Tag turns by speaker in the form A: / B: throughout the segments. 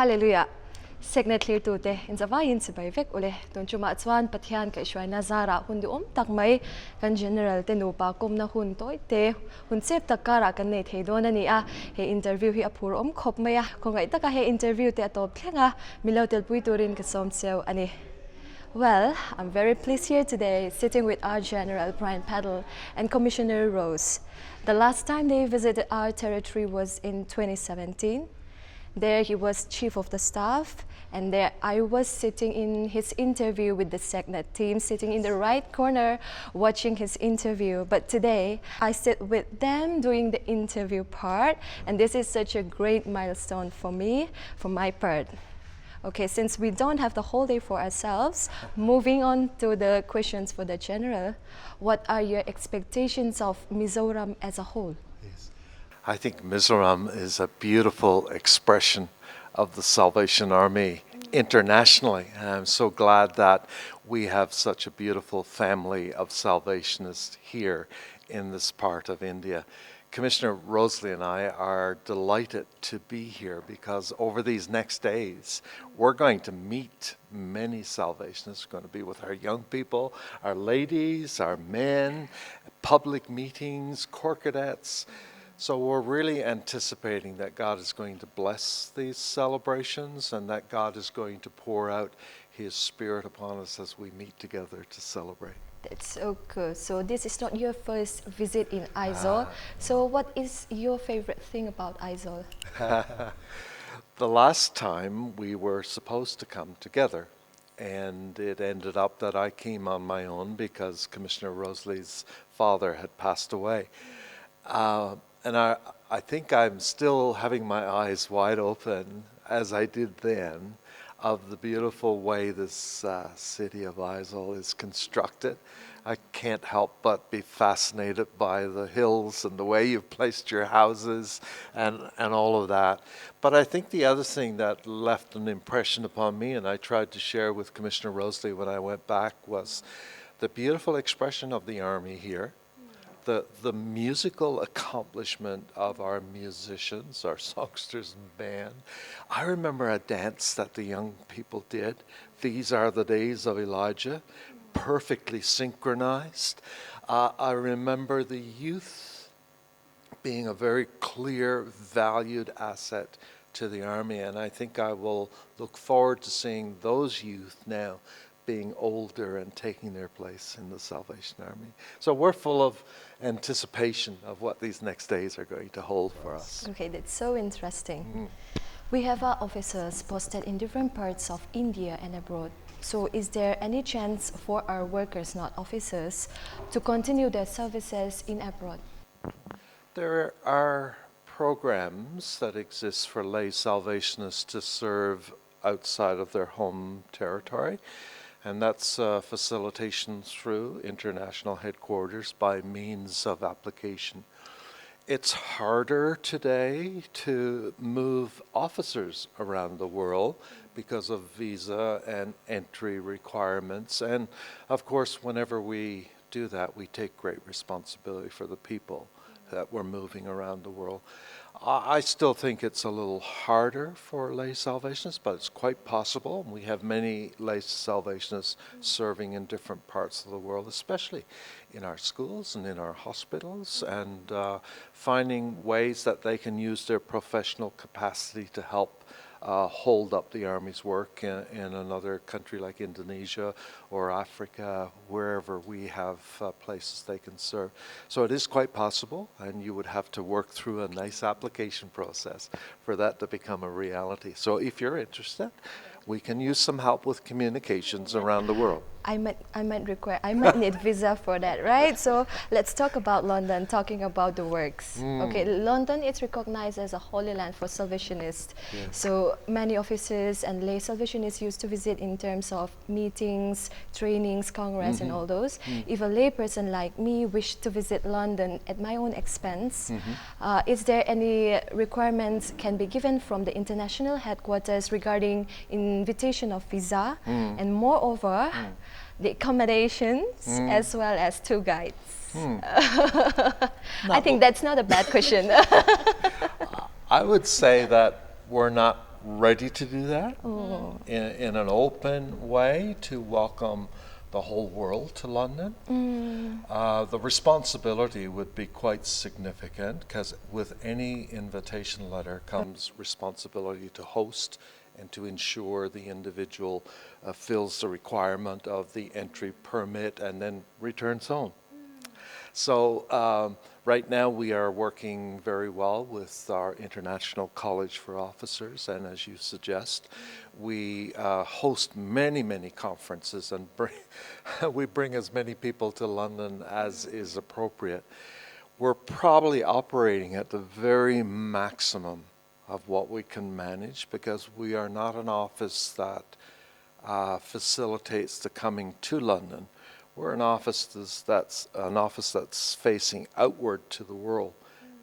A: Hallelujah. Segna clear to te in zavayin sa bayvek ule don chuma atswan pathian ka ishway nazara hundi takmay kan general tenupa kum na hun toy te hun sep takara kan ne the don ani a he interview hi apur khop maya ko ngai taka he interview te atop thlenga milotel puiturin ka som seo ani. Well, I'm very pleased here today sitting with our General Brian Paddle and Commissioner Rose. The last time they visited our territory was in 2017. There he was chief of the staff, and there I was sitting in his interview with the SECNET team, sitting in the right corner watching his interview. But today I sit with them doing the interview part, and this is such a great milestone for me, for my part. Okay, since we don't have the whole day for ourselves, moving on to the questions for the general, what are your expectations of Mizoram as a whole?
B: I think Mizoram is a beautiful expression of the Salvation Army internationally. And I'm so glad that we have such a beautiful family of Salvationists here in this part of India. Commissioner Rosely and I are delighted to be here because over these next days, we're going to meet many Salvationists. We're going to be with our young people, our ladies, our men, public meetings, corps cadets. So we're really anticipating that God is going to bless these celebrations and that God is going to pour out His Spirit upon us as we meet together to celebrate.
A: That's so good. So this is not your first visit in Aizawl. So what is your favorite thing about Aizawl?
B: The last time we were supposed to come together, and it ended up that I came on my own because Commissioner Rosely's father had passed away. And I think I'm still having my eyes wide open, as I did then, of the beautiful way this city of Aizawl is constructed. I can't help but be fascinated by the hills and the way you've placed your houses and all of that. But I think the other thing that left an impression upon me, and I tried to share with Commissioner Rosely when I went back, was the beautiful expression of the Army here. The musical accomplishment of our musicians, our songsters and band. I remember a dance that the young people did, These Are the Days of Elijah, perfectly synchronized. I remember the youth being a very clear, valued asset to the Army, and I think I will look forward to seeing those youth now being older and taking their place in the Salvation Army. So we're full of anticipation of what these next days are going to hold for us.
A: Okay, that's so interesting. We have our officers posted in different parts of India and abroad. So is there any chance for our workers, not officers, to continue their services in abroad?
B: There are programs that exist for lay Salvationists to serve outside of their home territory. And that's facilitation through international headquarters by means of application. It's harder today to move officers around the world because of visa and entry requirements. And of course, whenever we do that, we take great responsibility for the people that we're moving around the world. I still think it's a little harder for lay Salvationists, but it's quite possible. We have many lay Salvationists serving in different parts of the world, especially in our schools and in our hospitals, and finding ways that they can use their professional capacity to help hold up the Army's work in another country like Indonesia or Africa, wherever we have places they can serve. So it is quite possible, and you would have to work through a nice application process for that to become a reality. So if you're interested, we can use some help with communications around the world.
A: I might need visa for that, right? So let's talk about London, talking about the works. Okay, London is recognized as a holy land for Salvationists.
B: Yes.
A: So many officers and lay Salvationists used to visit in terms of meetings, trainings, congress, and all those. If a lay person like me wished to visit London at my own expense, is there any requirements can be given from the international headquarters regarding invitation of visa, and moreover, the accommodations as well as tour guides? I think that's not a bad question.
B: I would say that we're not ready to do that in an open way to welcome the whole world to London. The responsibility would be quite significant because with any invitation letter comes responsibility to host and to ensure the individual fills the requirement of the entry permit and then returns home. So right now we are working very well with our International College for Officers, and as you suggest, we host many, many conferences and we bring as many people to London as is appropriate. We're probably operating at the very maximum of what we can manage because we are not an office that facilitates the coming to London. We're an office that's facing outward to the world.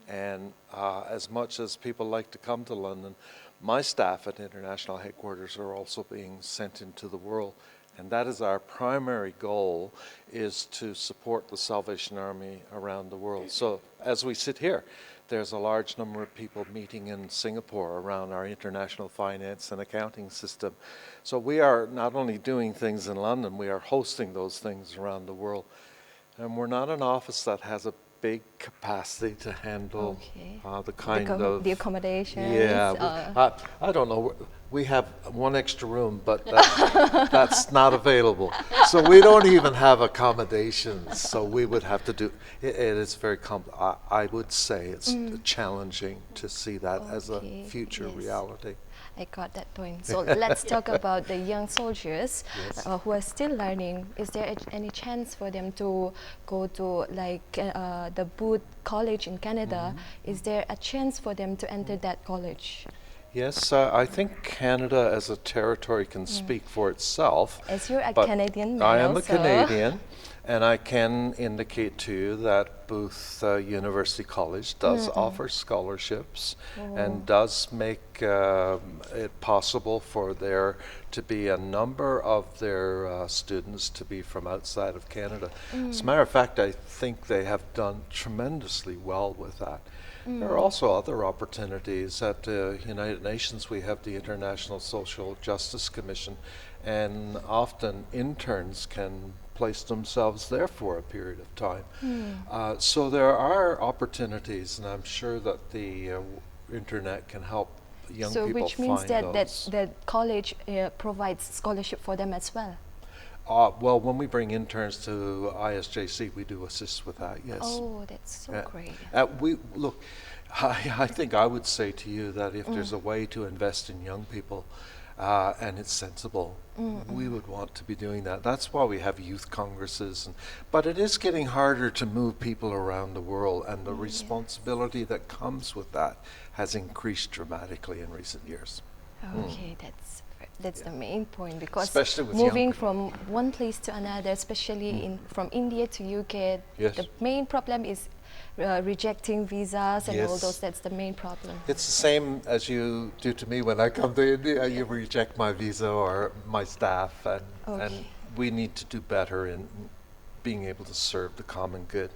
B: And as much as people like to come to London, my staff at international headquarters are also being sent into the world. And that is our primary goal, is to support the Salvation Army around the world. So as we sit here, there's a large number of people meeting in Singapore around our international finance and accounting system. So we are not only doing things in London, we are hosting those things around the world. And we're not an office that has a big capacity to handle the kind of...
A: The accommodations?
B: Yeah, I don't know. We have one extra room, but that's not available. So we don't even have accommodations. So we would have to do, it is very I would say it's challenging to see that as a future reality.
A: I got that point. So let's talk about the young soldiers who are still learning. Is there any chance for them to go to like the Booth College in Canada? Is there a chance for them to enter that college?
B: Yes, I think Canada as a territory can speak for itself.
A: As you're a Canadian now,
B: I am a Canadian, and I can indicate to you that Booth University College does offer scholarships and does make it possible for there to be a number of their students to be from outside of Canada. As a matter of fact, I think they have done tremendously well with that. There are also other opportunities. At the United Nations, we have the International Social Justice Commission, and often interns can place themselves there for a period of time. So there are opportunities, and I'm sure that the internet can help young people find those.
A: So which means that college provides scholarship for them as well?
B: Well, when we bring interns to ISJC, we do assist with that, yes.
A: Oh, that's so great.
B: Look, I think I would say to you that if there's a way to invest in young people and it's sensible, we would want to be doing that. That's why we have youth congresses. But it is getting harder to move people around the world, and the responsibility that comes with that has increased dramatically in recent years.
A: Okay, that's the main point, because
B: especially
A: moving from one place to another, especially from India to UK, the main problem is rejecting visas and all those. That's the main problem.
B: It's the same as you do to me when I come to India. You reject my visa or my staff, and we need to do better in being able to serve the common good.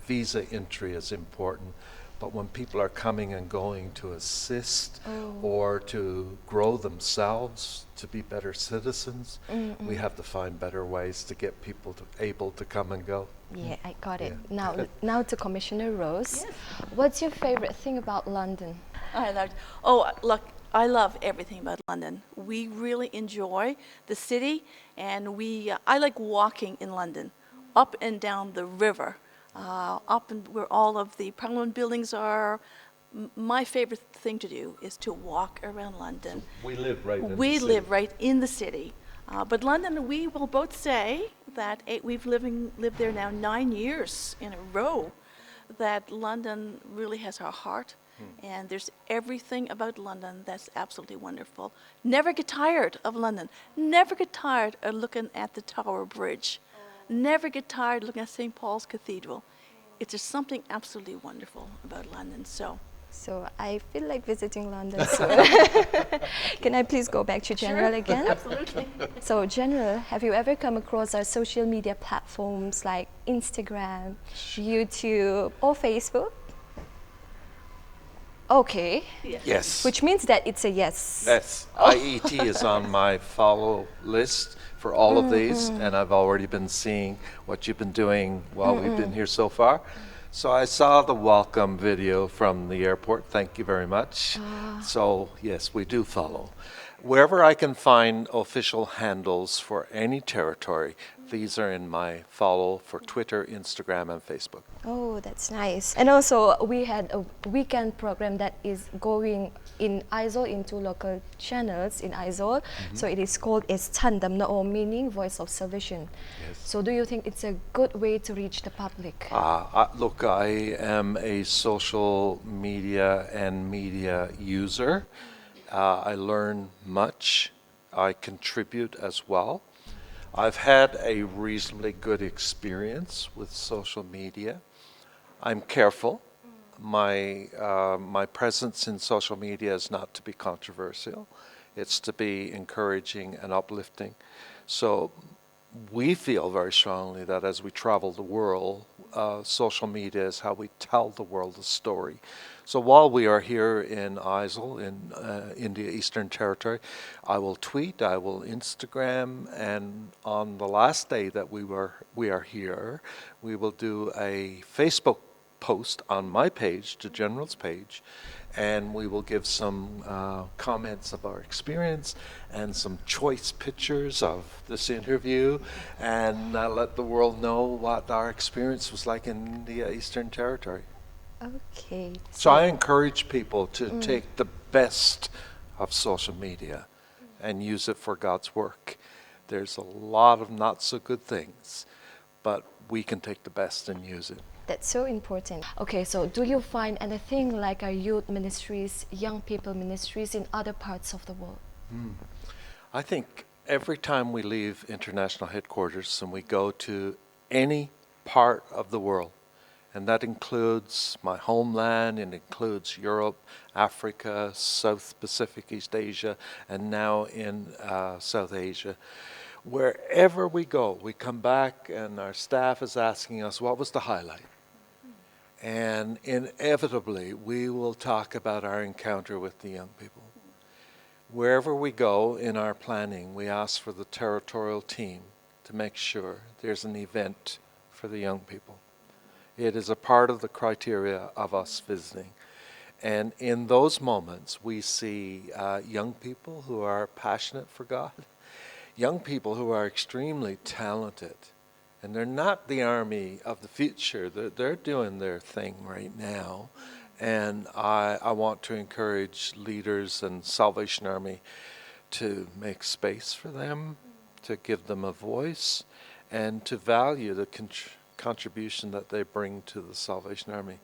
B: Visa entry is important. But when people are coming and going to assist or to grow themselves, to be better citizens, we have to find better ways to get people able to come and go.
A: Yeah, I got it. Now to Commissioner Rose. Yes. What's your favorite thing about London?
C: I love everything about London. We really enjoy the city, and I like walking in London, up and down the river. Up and where all of the Parliament buildings are. My favorite thing to do is to walk around London.
B: So we live right in the city.
C: We live right in the city. But London, we will both say that we've lived there now 9 years in a row, that London really has our heart. And there's everything about London that's absolutely wonderful. Never get tired of London. Never get tired of looking at the Tower Bridge. Never get tired looking at St. Paul's Cathedral. It's just something absolutely wonderful about London. So
A: I feel like visiting London. So can I please go back to General again?
C: Absolutely.
A: So General, have you ever come across our social media platforms like Instagram, YouTube, or Facebook? Okay.
B: Yes.
A: Which means that it's a yes.
B: Yes. IET is on my follow list for all of these, and I've already been seeing what you've been doing while we've been here so far. So I saw the welcome video from the airport. Thank you very much. So, yes, we do follow. Wherever I can find official handles for any territory, these are in my follow for Twitter, Instagram, and Facebook.
A: Oh, that's nice. And also, we had a weekend program that is going in Aizol into local channels in Aizol. So it is called It's Tandam Nao, meaning Voice of Salvation.
B: Yes.
A: So do you think it's a good way to reach the public?
B: Look, I am a social media and media user. I learn much. I contribute as well. I've had a reasonably good experience with social media. I'm careful. My presence in social media is not to be controversial. It's to be encouraging and uplifting. So we feel very strongly that as we travel the world, social media is how we tell the world the story. So while we are here in Aizol, in India Eastern Territory, I will tweet, I will Instagram, and on the last day that we are here, we will do a Facebook post on my page, to General's page, and we will give some comments of our experience and some choice pictures of this interview, and let the world know what our experience was like in the Eastern Territory.
A: Okay.
B: So I encourage people to take the best of social media and use it for God's work. There's a lot of not so good things, but we can take the best and use it.
A: That's so important. Okay, so do you find anything like our youth ministries, young people ministries in other parts of the world?
B: I think every time we leave international headquarters and we go to any part of the world, and that includes my homeland, it includes Europe, Africa, South Pacific, East Asia, and now in South Asia. Wherever we go, we come back and our staff is asking us, what was the highlight? And inevitably, we will talk about our encounter with the young people. Wherever we go in our planning, we ask for the territorial team to make sure there's an event for the young people. It is a part of the criteria of us visiting. And in those moments, we see young people who are passionate for God, young people who are extremely talented. And they're not the army of the future. They're doing their thing right now. And I want to encourage leaders and Salvation Army to make space for them, to give them a voice, and to value the contribution that they bring to the Salvation Army.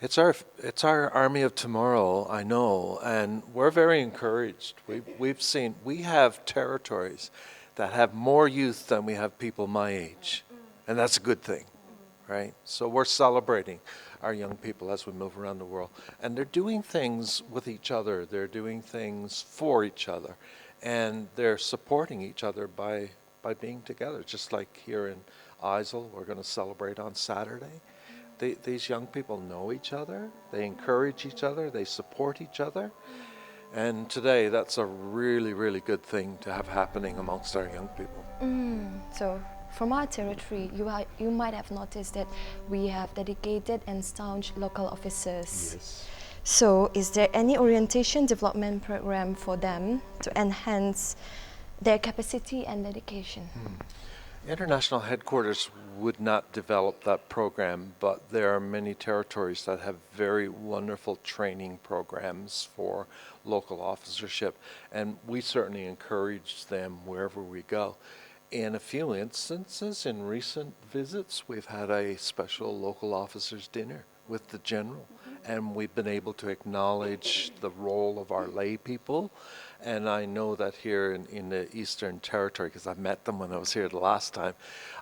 B: It's our army of tomorrow, I know, and we're very encouraged. We have territories that have more youth than we have people my age, and that's a good thing, right? So we're celebrating our young people as we move around the world, and they're doing things with each other. They're doing things for each other, and they're supporting each other by being together. Just like here in Aizol, we're going to celebrate on Saturday. These young people know each other, they encourage each other, they support each other. And today, that's a really, really good thing to have happening amongst our young people.
A: So, from our territory, you might have noticed that we have dedicated and staunch local officers.
B: Yes.
A: So, is there any orientation development program for them to enhance their capacity and dedication?
B: International headquarters would not develop that program, but there are many territories that have very wonderful training programs for local officership, and we certainly encourage them wherever we go. In a few instances, in recent visits, we've had a special local officers dinner with the General, and we've been able to acknowledge the role of our lay people. And I know that here in the Eastern Territory, because I met them when I was here the last time,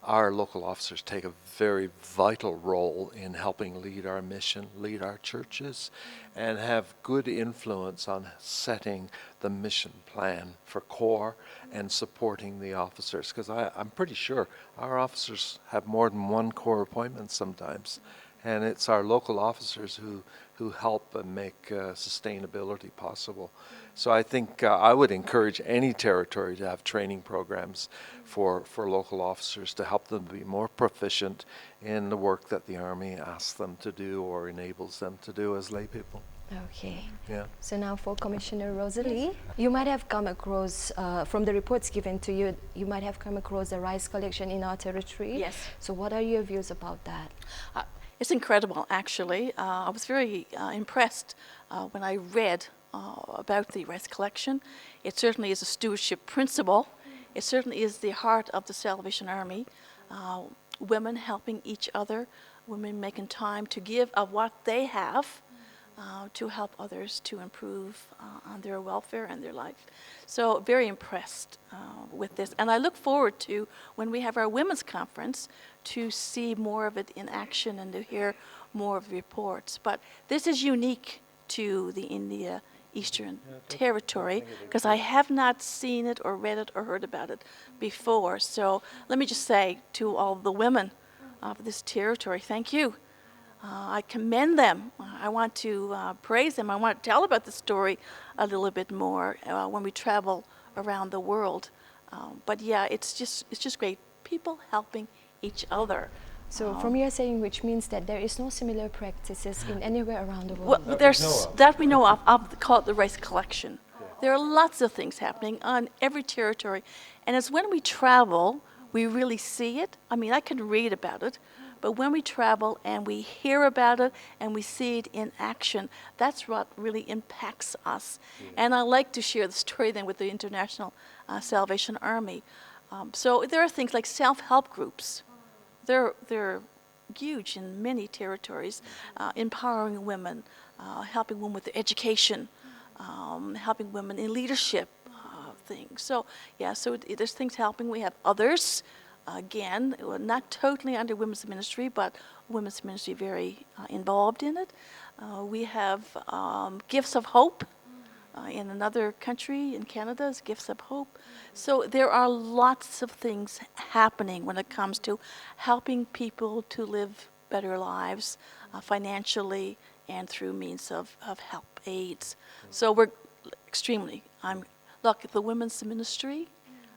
B: our local officers take a very vital role in helping lead our mission, lead our churches, and have good influence on setting the mission plan for Corps and supporting the officers. Because I'm pretty sure our officers have more than one Corps appointment sometimes. and it's our local officers who help and make sustainability possible. So I think I would encourage any territory to have training programs for local officers to help them be more proficient in the work that the Army asks them to do or enables them to do as lay people.
A: Okay.
B: Yeah.
A: So now for Commissioner Rosalie, you might have come across, from the reports given to you, you might have come across the rice collection in our territory.
C: Yes.
A: So what are your views about that?
C: It's incredible, actually. I was very impressed when I read about the rice collection. It certainly is a stewardship principle. It certainly is the heart of the Salvation Army. Women helping each other, women making time to give of what they have to help others to improve on their welfare and their life. So very impressed with this. And I look forward to, when we have our women's conference, to see more of it in action and to hear more of the reports. But this is unique to the India Eastern Territory, because I have not seen it or read it or heard about it before. So let me just say to all the women of this territory, thank you. I commend them. I want to praise them. I want to tell about the story a little bit more when we travel around the world. But yeah, it's just great. People helping each other.
A: So from your saying, which means that there is no similar practices in anywhere around the world.
C: Well, there's that we know of called the rice collection. There are lots of things happening on every territory, and it's when we travel we really see it. I mean, I can read about it, but when we travel and we hear about it and we see it in action, that's what really impacts us. And I like to share the story then with the International Salvation Army. So there are things like self-help groups. They're huge in many territories, empowering women, helping women with their education, helping women in leadership things. So yeah, so there's things helping. We have others, again, not totally under women's ministry, but women's ministry very involved in it. We have Gifts of Hope. In another country, in Canada, is Gifts of Hope. So there are lots of things happening when it comes to helping people to live better lives financially and through means of help aids. So we're extremely, look, the women's ministry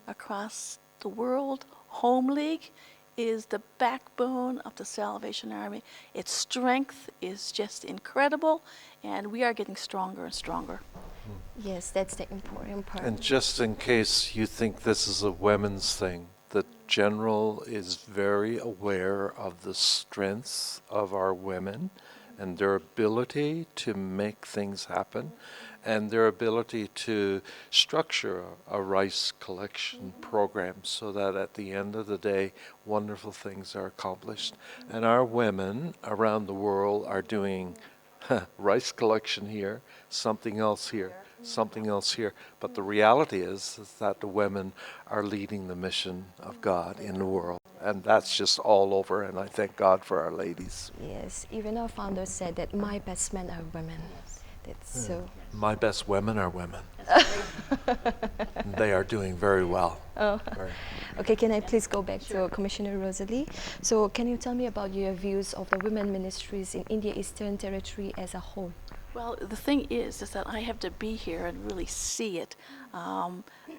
C: across the world, Home League, is the backbone of the Salvation Army. Its strength is just incredible, and we are getting stronger and stronger.
A: Yes, that's the important part.
B: And just in case you think this is a women's thing, the General is very aware of the strengths of our women and their ability to make things happen and their ability to structure a rice collection program so that at the end of the day, wonderful things are accomplished. And our women around the world are doing rice collection here, something else here, something else here. But the reality is that the women are leading the mission of God in the world. And that's just all over, and I thank God for our ladies.
A: Yes, even our founder said that my best men are women. That's so.
B: My best women are women. They are doing very well.
A: Oh. Okay, can I please go back to Commissioner Rosalie? So can you tell me about your views of the women ministries in India Eastern Territory as a whole?
C: Well, the thing is that I have to be here and really see it.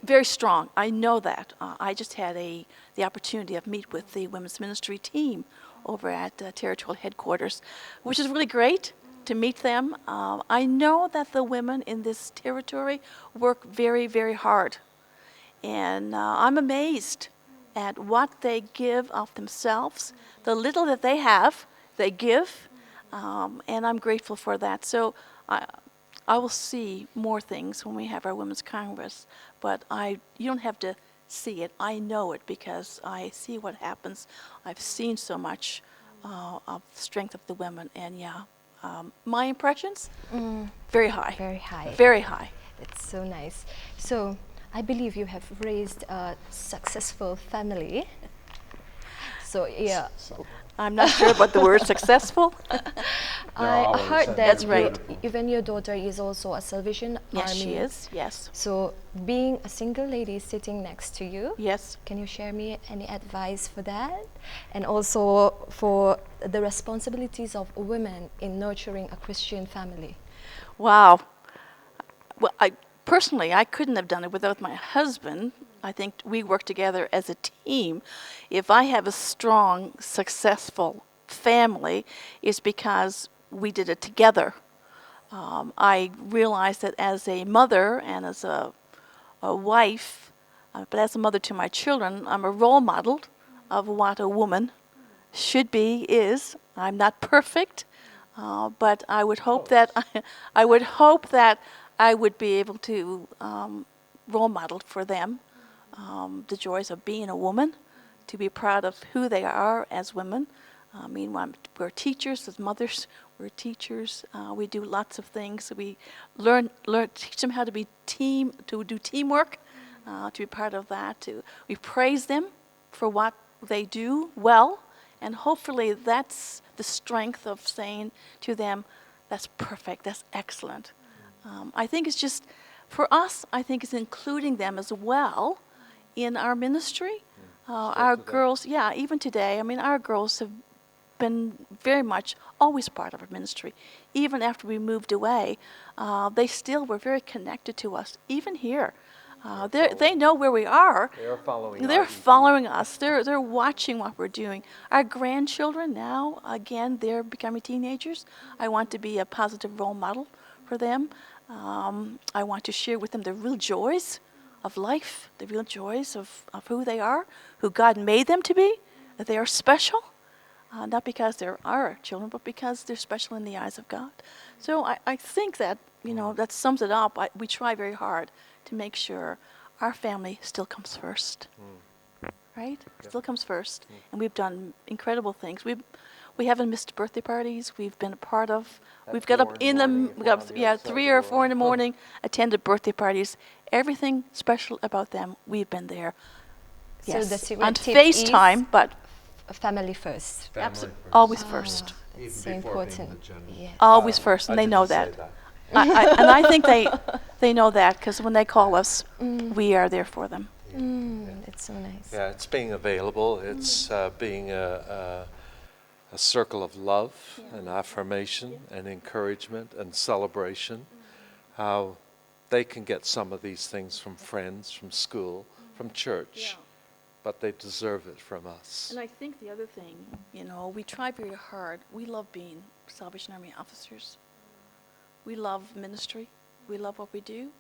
C: Very strong. I know that. I just had the opportunity of meet with the women's ministry team over at territorial headquarters, which is really great to meet them. I know that the women in this territory work very, very hard. And I'm amazed at what they give of themselves. The little that they have, they give. And I'm grateful for that. So I will see more things when we have our Women's Congress. But you don't have to see it. I know it because I see what happens. I've seen so much of the strength of the women. And yeah, my impressions, very high.
A: Very high.
C: Very high.
A: That's so nice. So I believe you have raised a successful family. So yeah,
C: I'm not sure about the word successful.
A: I
B: hours
A: heard
B: and
A: that
C: That's right.
A: even your daughter is also a Salvation
C: Yes,
A: Army.
C: she is. Yes.
A: So being a single lady sitting next to you,
C: Yes.
A: can you share me any advice for that? And also for the responsibilities of women in nurturing a Christian family?
C: Wow. Well, I couldn't have done it without my husband. I think we work together as a team. If I have a strong, successful family, it's because we did it together. I realized that as a mother and as a wife, but as a mother to my children, I'm a role model of what a woman should be, is. I'm not perfect, but I would hope that I would hope that I would be able to role model for them the joys of being a woman, to be proud of who they are as women. I mean, we're teachers as mothers. We're teachers. We do lots of things. We teach them how to be to do teamwork, to be part of that. We praise them for what they do well, and hopefully that's the strength of saying to them, "That's perfect. That's excellent." I think it's just, for us, I think it's including them as well in our ministry. Our girls, yeah, even today, I mean, our girls have been very much always part of our ministry. Even after we moved away, they still were very connected to us, even here. They know where we are.
B: They are following
C: They're
B: IDP.
C: following us. They're watching what we're doing. Our grandchildren now, again, they're becoming teenagers. I want to be a positive role model for them. I want to share with them the real joys of life, the real joys of who they are, who God made them to be, that they are special. Not because they're our children, but because they're special in the eyes of God. So I think that, that sums it up. We try very hard to make sure our family still comes first. Right? Still comes first. And we've done incredible things. We haven't missed birthday parties. We've been a part of. We've got up in them. We got 3 or 4 in the morning. Attended birthday parties. Everything special about them. We've been there.
A: So
C: Yes.
A: the secret
C: On
A: tip
C: FaceTime, but
A: family first.
C: always first.
B: Even
A: So
B: before being
A: important.
B: the general.
A: Yeah.
C: Always first, and they know
B: didn't
C: that.
B: say that.
C: And I think they know that, because when they call us, we are there for them.
A: It's so nice.
B: Yeah, it's being available. It's being a circle of love and affirmation and encouragement and celebration. How they can get some of these things from friends, from school, from church, but they deserve it from us.
C: And I think the other thing, we try very hard. We love being Salvation Army officers. We love ministry. We love what we do.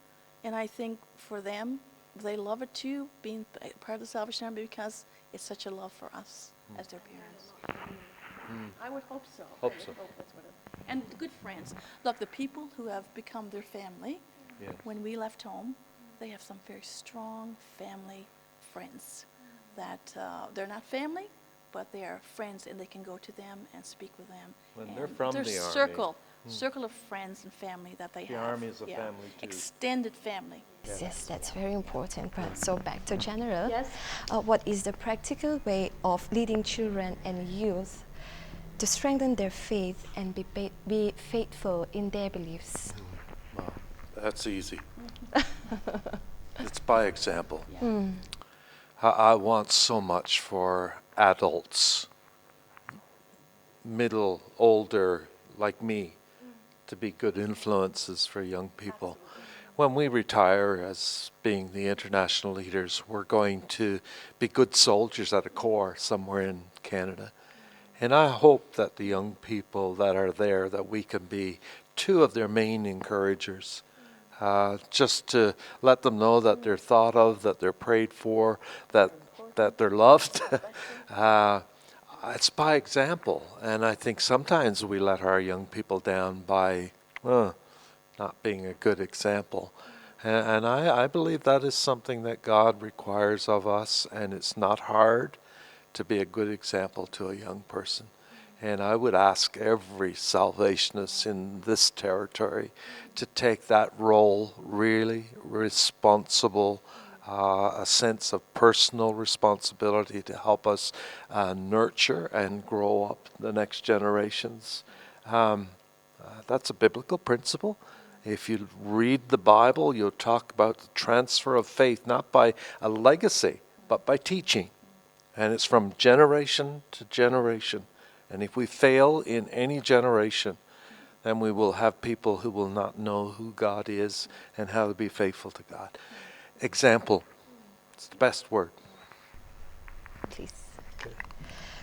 C: And I think for them, they love it too, being part of the Salvation Army, because it's such a love for us as their parents. I would hope so.
B: Hope
C: I would
B: so.
C: that's what and good friends. Look, the people who have become their family,
B: Yes.
C: when we left home, they have some very strong family friends that they're not family, but they are friends, and they can go to them and speak with them.
B: When
C: and
B: they're from
C: their
B: the Army.
C: circle of friends and family that they
B: The
C: have.
B: Army is a family too.
C: Extended family.
A: Yes, that's very important. But so back to General.
C: Yes.
A: What is the practical way of leading children and youth to strengthen their faith and be faithful in their beliefs?
B: Well, that's easy. It's by example. I want so much for adults, middle, older, like me, to be good influences for young people. When we retire as being the international leaders, we're going to be good soldiers at a corps somewhere in Canada. And I hope that the young people that are there, that we can be two of their main encouragers. Just to let them know that they're thought of, that they're prayed for, that they're loved. It's by example. And I think sometimes we let our young people down by not being a good example. And I believe that is something that God requires of us, and it's not hard to be a good example to a young person. And I would ask every Salvationist in this territory to take that role, really responsible a sense of personal responsibility to help us nurture and grow up the next generations. That's a biblical principle. If you read the Bible, you'll talk about the transfer of faith, not by a legacy, but by teaching. And it's from generation to generation. And if we fail in any generation, then we will have people who will not know who God is and how to be faithful to God. Example. It's the best word.
A: Please.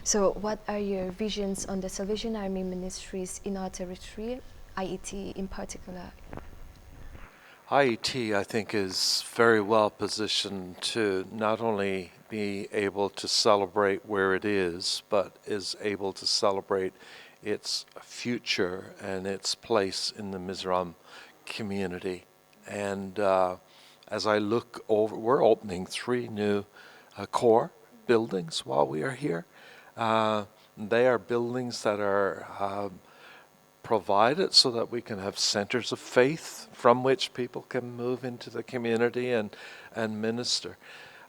A: So what are your visions on the Salvation Army Ministries in our territory, IET in particular?
B: IET, I think, is very well positioned to not only be able to celebrate where it is, but is able to celebrate its future and its place in the Mizoram community. And as I look over, we're opening 3 new core buildings while we are here. They are buildings that are provided so that we can have centers of faith from which people can move into the community and minister.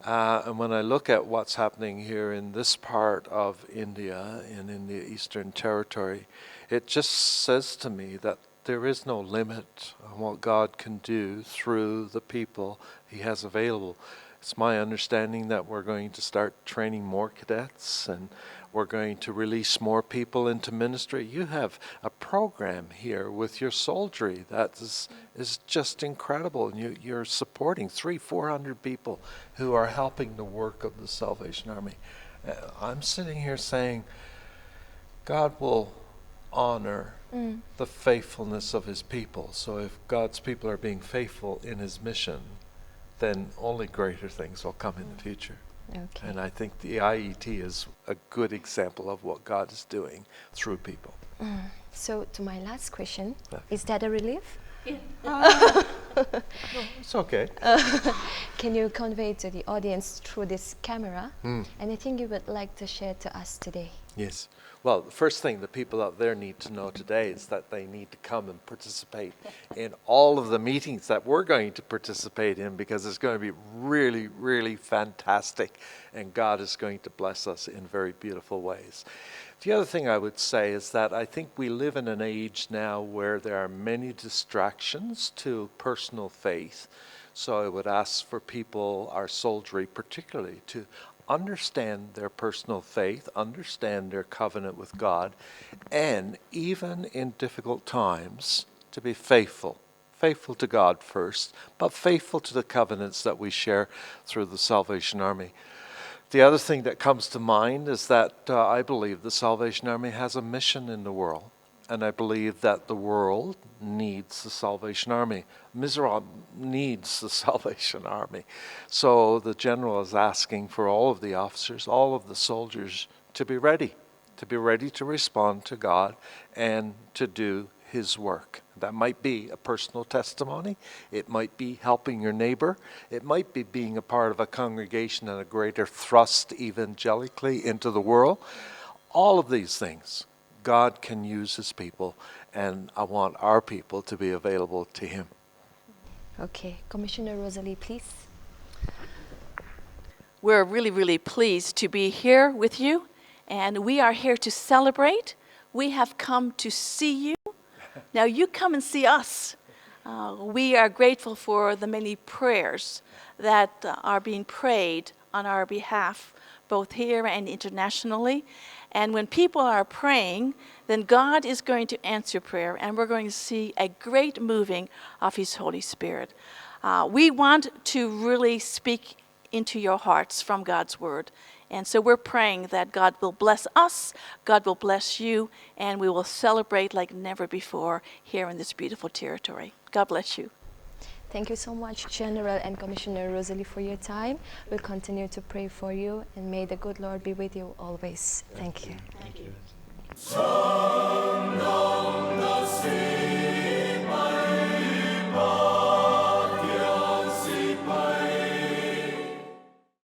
B: And when I look at what's happening here in this part of India and in the Eastern Territory, it just says to me that there is no limit on what God can do through the people He has available. It's my understanding that we're going to start training more cadets and we're going to release more people into ministry. You have a program here with your soldiery that is just incredible. And you're supporting 300-400 people who are helping the work of the Salvation Army. I'm sitting here saying, God will honor the faithfulness of His people. So if God's people are being faithful in His mission, then only greater things will come in the future.
A: Okay.
B: And I think the IET is a good example of what God is doing through people.
A: So to my last question,
B: Yeah.
A: is that a relief?
B: No, it's okay.
A: Can you convey to the audience through this camera anything you would like to share to us today?
B: Yes. Well, the first thing the people out there need to know today is that they need to come and participate in all of the meetings that we're going to participate in, because it's going to be really, really fantastic, and God is going to bless us in very beautiful ways. The other thing I would say is that I think we live in an age now where there are many distractions to personal faith. So I would ask for people, our soldiery particularly, to understand their personal faith, understand their covenant with God, and even in difficult times, to be faithful. Faithful to God first, but faithful to the covenants that we share through the Salvation Army. The other thing that comes to mind is that I believe the Salvation Army has a mission in the world. And I believe that the world needs the Salvation Army. Mizoram needs the Salvation Army. So the General is asking for all of the officers, all of the soldiers to be ready to respond to God and to do His work. That might be a personal testimony. It might be helping your neighbor. It might be being a part of a congregation and a greater thrust evangelically into the world. All of these things, God can use His people, and I want our people to be available to Him.
A: Okay, Commissioner Rosalie, please.
C: We're really, really pleased to be here with you, and we are here to celebrate. We have come to see you. Now you come and see us. We are grateful for the many prayers that are being prayed on our behalf, both here and internationally. And when people are praying, then God is going to answer prayer, and we're going to see a great moving of His Holy Spirit. We want to really speak into your hearts from God's Word. And so we're praying that God will bless us, God will bless you, and we will celebrate like never before here in this beautiful territory. God bless you.
A: Thank you so much, General and Commissioner Rosalie, for your time. We'll continue to pray for you, and may the good Lord be with you always. Thank you.
B: Thank you.
D: Song on the sea.